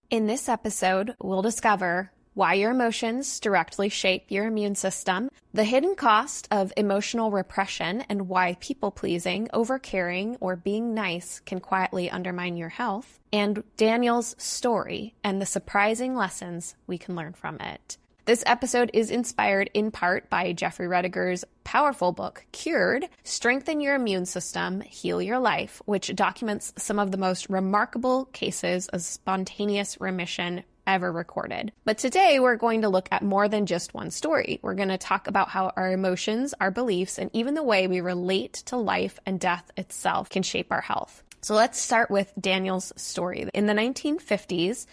In this episode, we'll discover why your emotions directly shape your immune system, the hidden cost of emotional repression, and why people-pleasing, overcaring, or being nice can quietly undermine your health, and Daniel's story and the surprising lessons we can learn from it. This episode is inspired in part by Jeffrey Rediger's powerful book, Cured, Strengthen Your Immune System, Heal Your Life, which documents some of the most remarkable cases of spontaneous remission ever recorded. But today we're going to look at more than just one story. We're going to talk about how our emotions, our beliefs, and even the way we relate to life and death itself can shape our health. So let's start with Daniel's story. In the 1950s,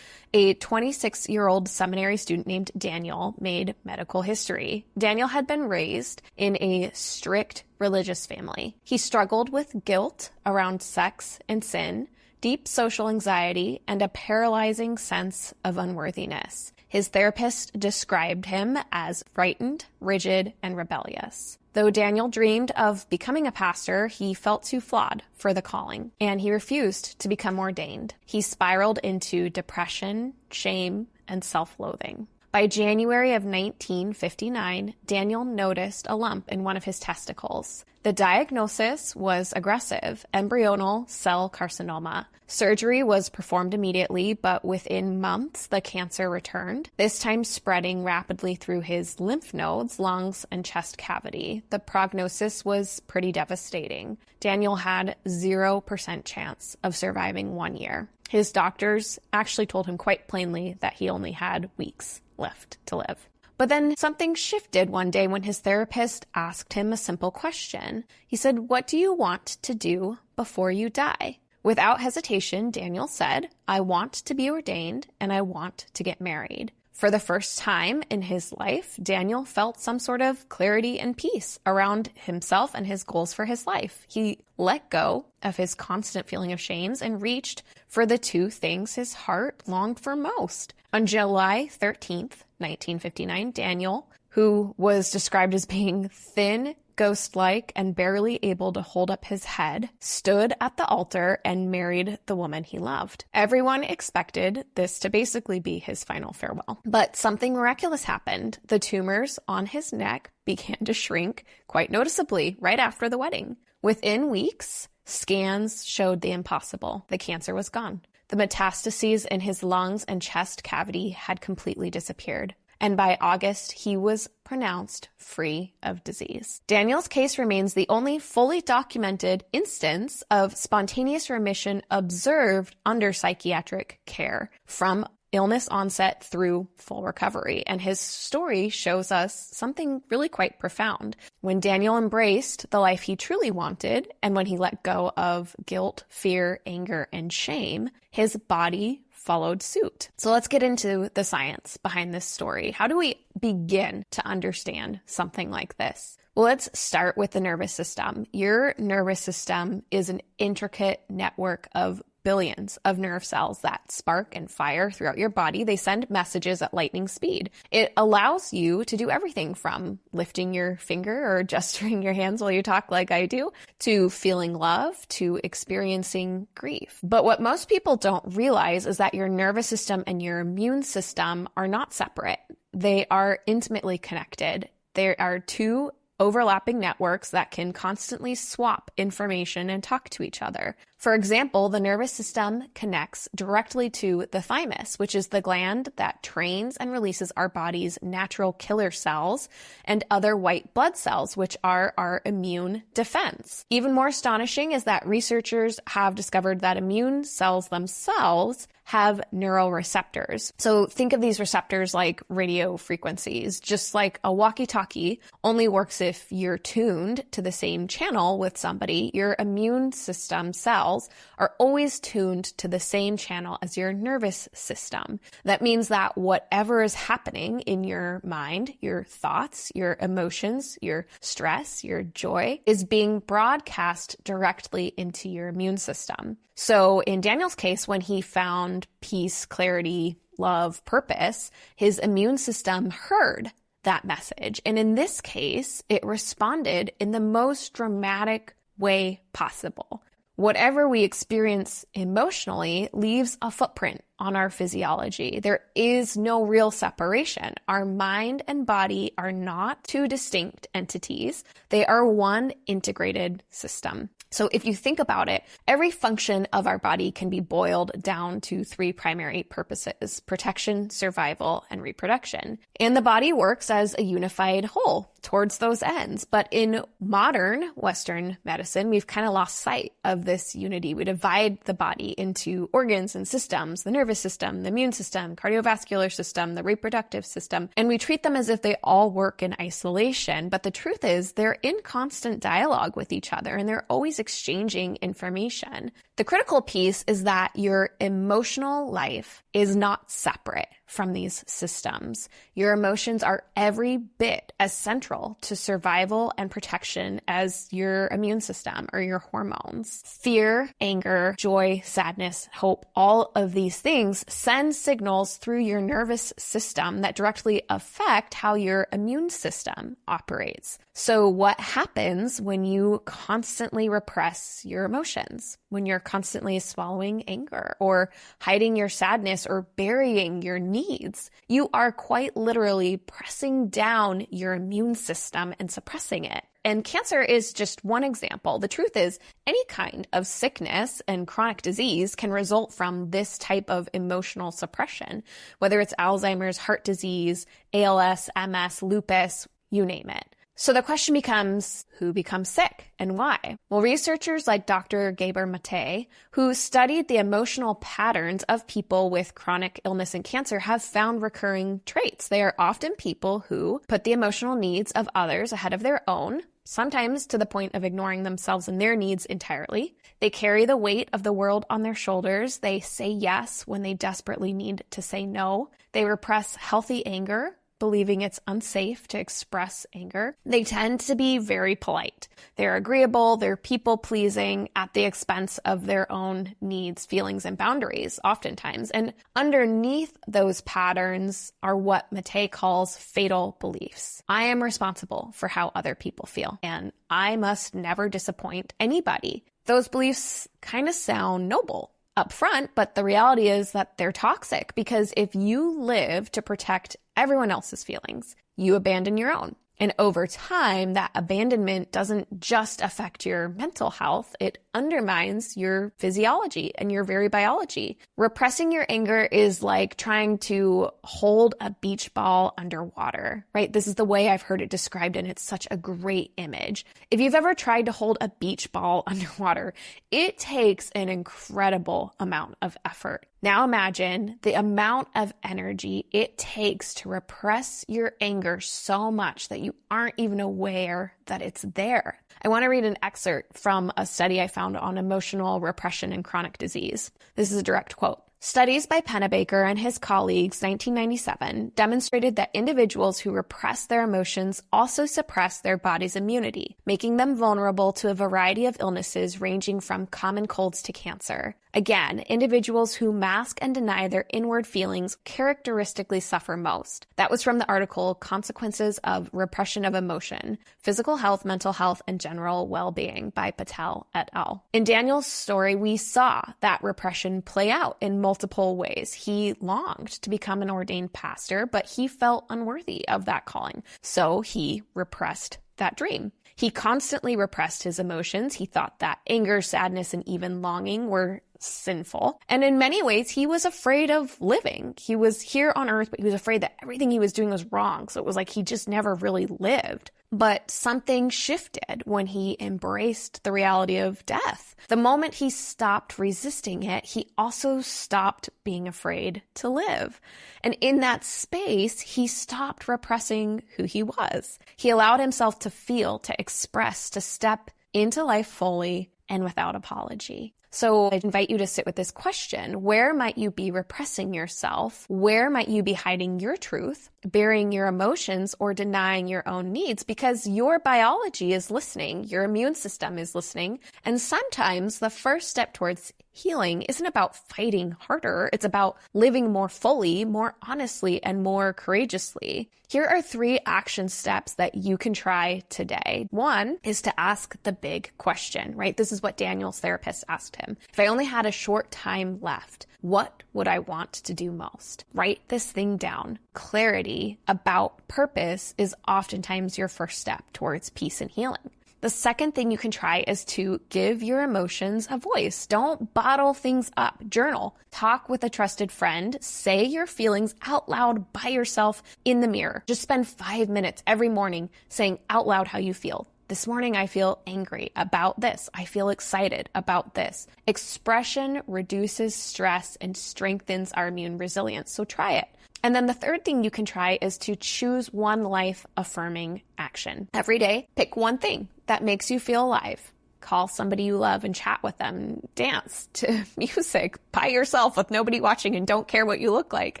a 26-year-old seminary student named Daniel made medical history. Daniel had been raised in a strict religious family. He struggled with guilt around sex and sin, deep social anxiety, and a paralyzing sense of unworthiness. His therapist described him as frightened, rigid, and rebellious. Though Daniel dreamed of becoming a pastor, he felt too flawed for the calling, and he refused to become ordained. He spiraled into depression, shame, and self-loathing. By January of 1959, Daniel noticed a lump in one of his testicles. The diagnosis was aggressive embryonal cell carcinoma. Surgery was performed immediately, but within months, the cancer returned, this time spreading rapidly through his lymph nodes, lungs, and chest cavity. The prognosis was pretty devastating. Daniel had 0% chance of surviving 1 year. His doctors actually told him quite plainly that he only had weeks left to live. But then something shifted one day when his therapist asked him a simple question. He said, "What do you want to do before you die?" Without hesitation, Daniel said, "I want to be ordained and I want to get married." For the first time in his life, Daniel felt some sort of clarity and peace around himself and his goals for his life. He let go of his constant feeling of shame and reached for the two things his heart longed for most. On July 13th, 1959, Daniel, who was described as being thin, ghost-like, and barely able to hold up his head, stood at the altar and married the woman he loved. Everyone expected this to basically be his final farewell. But something miraculous happened. The tumors on his neck began to shrink quite noticeably right after the wedding. Within weeks, scans showed the impossible. The cancer was gone. The metastases in his lungs and chest cavity had completely disappeared. And by August, he was pronounced free of disease. Daniel's case remains the only fully documented instance of spontaneous remission observed under psychiatric care, from illness onset through full recovery. And his story shows us something really quite profound. When Daniel embraced the life he truly wanted, and when he let go of guilt, fear, anger, and shame, his body followed suit. So let's get into the science behind this story. How do we begin to understand something like this? Well, let's start with the nervous system. Your nervous system is an intricate network of billions of nerve cells that spark and fire throughout your body. They send messages at lightning speed. It allows you to do everything from lifting your finger or gesturing your hands while you talk like I do, to feeling love, to experiencing grief. But what most people don't realize is that your nervous system and your immune system are not separate. They are intimately connected. There are two overlapping networks that can constantly swap information and talk to each other. For example, the nervous system connects directly to the thymus, which is the gland that trains and releases our body's natural killer cells and other white blood cells, which are our immune defense. Even more astonishing is that researchers have discovered that immune cells themselves have neuroreceptors. So think of these receptors like radio frequencies. Just like a walkie-talkie only works if you're tuned to the same channel with somebody, your immune system cells are always tuned to the same channel as your nervous system. That means that whatever is happening in your mind, your thoughts, your emotions, your stress, your joy, is being broadcast directly into your immune system. So in Daniel's case, when he found peace, clarity, love, purpose, his immune system heard that message. And in this case, it responded in the most dramatic way possible. Whatever we experience emotionally leaves a footprint on our physiology. There is no real separation. Our mind and body are not two distinct entities. They are one integrated system. So if you think about it, every function of our body can be boiled down to three primary purposes: protection, survival, and reproduction. And the body works as a unified whole towards those ends. But in modern Western medicine, we've kind of lost sight of this unity. We divide the body into organs and systems: the nervous system, the immune system, cardiovascular system, the reproductive system, and we treat them as if they all work in isolation. But the truth is they're in constant dialogue with each other, and they're always exchanging information. The critical piece is that your emotional life is not separate from these systems. Your emotions are every bit as central to survival and protection as your immune system or your hormones. Fear, anger, joy, sadness, hope, all of these things send signals through your nervous system that directly affect how your immune system operates. So what happens when you constantly repress your emotions? When you're constantly swallowing anger or hiding your sadness or burying your needs, you are quite literally pressing down your immune system and suppressing it. And cancer is just one example. The truth is, any kind of sickness and chronic disease can result from this type of emotional suppression, whether it's Alzheimer's, heart disease, ALS, MS, lupus, you name it. So the question becomes, who becomes sick and why? Well, researchers like Dr. Gabor Mate, who studied the emotional patterns of people with chronic illness and cancer, have found recurring traits. They are often people who put the emotional needs of others ahead of their own, sometimes to the point of ignoring themselves and their needs entirely. They carry the weight of the world on their shoulders. They say yes when they desperately need to say no. They repress healthy anger, believing it's unsafe to express anger. They tend to be very polite. They're agreeable, they're people-pleasing at the expense of their own needs, feelings, and boundaries, oftentimes. And underneath those patterns are what Mate calls fatal beliefs. I am responsible for how other people feel, and I must never disappoint anybody. Those beliefs kind of sound noble up front, but the reality is that they're toxic, because if you live to protect everyone else's feelings, you abandon your own. And over time, that abandonment doesn't just affect your mental health, it undermines your physiology and your very biology. Repressing your anger is like trying to hold a beach ball underwater, right? This is the way I've heard it described, and it's such a great image. If you've ever tried to hold a beach ball underwater, it takes an incredible amount of effort. Now imagine the amount of energy it takes to repress your anger so much that you aren't even aware that it's there. I want to read an excerpt from a study I found on emotional repression and chronic disease. This is a direct quote. Studies by Pennebaker and his colleagues, 1997, demonstrated that individuals who repress their emotions also suppress their body's immunity, making them vulnerable to a variety of illnesses ranging from common colds to cancer. Again, individuals who mask and deny their inward feelings characteristically suffer most. That was from the article Consequences of Repression of Emotion, Physical Health, Mental Health, and General Well-Being by Patel et al. In Daniel's story, we saw that repression play out in multiple ways. He longed to become an ordained pastor, but he felt unworthy of that calling. So he repressed that dream. He constantly repressed his emotions. He thought that anger, sadness, and even longing were sinful. And in many ways, he was afraid of living. He was here on earth, but he was afraid that everything he was doing was wrong. So it was like he just never really lived. But something shifted when he embraced the reality of death. The moment he stopped resisting it, he also stopped being afraid to live. And in that space, he stopped repressing who he was. He allowed himself to feel, to express, to step into life fully and without apology. So I invite you to sit with this question. Where might you be repressing yourself? Where might you be hiding your truth, burying your emotions, or denying your own needs? Because your biology is listening, your immune system is listening, and sometimes the first step towards Healing isn't about fighting harder. It's about living more fully, more honestly, and more courageously. Here are 3 action steps that you can try today. 1 is to ask the big question, right? This is what Daniel's therapist asked him. If I only had a short time left, what would I want to do most? Write this thing down. Clarity about purpose is oftentimes your first step towards peace and healing. The second thing you can try is to give your emotions a voice. Don't bottle things up. Journal. Talk with a trusted friend. Say your feelings out loud by yourself in the mirror. Just spend 5 minutes every morning saying out loud how you feel. This morning, I feel angry about this. I feel excited about this. Expression reduces stress and strengthens our immune resilience. So try it. And then the third thing you can try is to choose one life-affirming action. Every day, pick one thing that makes you feel alive. Call somebody you love and chat with them. Dance to music by yourself with nobody watching and don't care what you look like.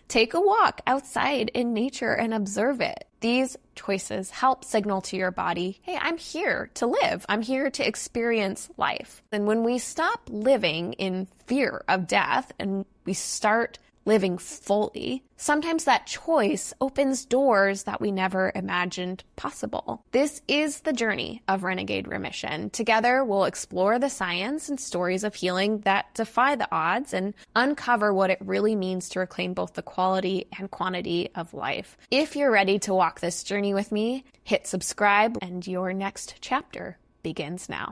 Take a walk outside in nature and observe it. These choices help signal to your body, hey, I'm here to live. I'm here to experience life. And when we stop living in fear of death and we start living fully, sometimes that choice opens doors that we never imagined possible. This is the journey of Renegade Remission. Together, we'll explore the science and stories of healing that defy the odds and uncover what it really means to reclaim both the quality and quantity of life. If you're ready to walk this journey with me, hit subscribe and your next chapter begins now.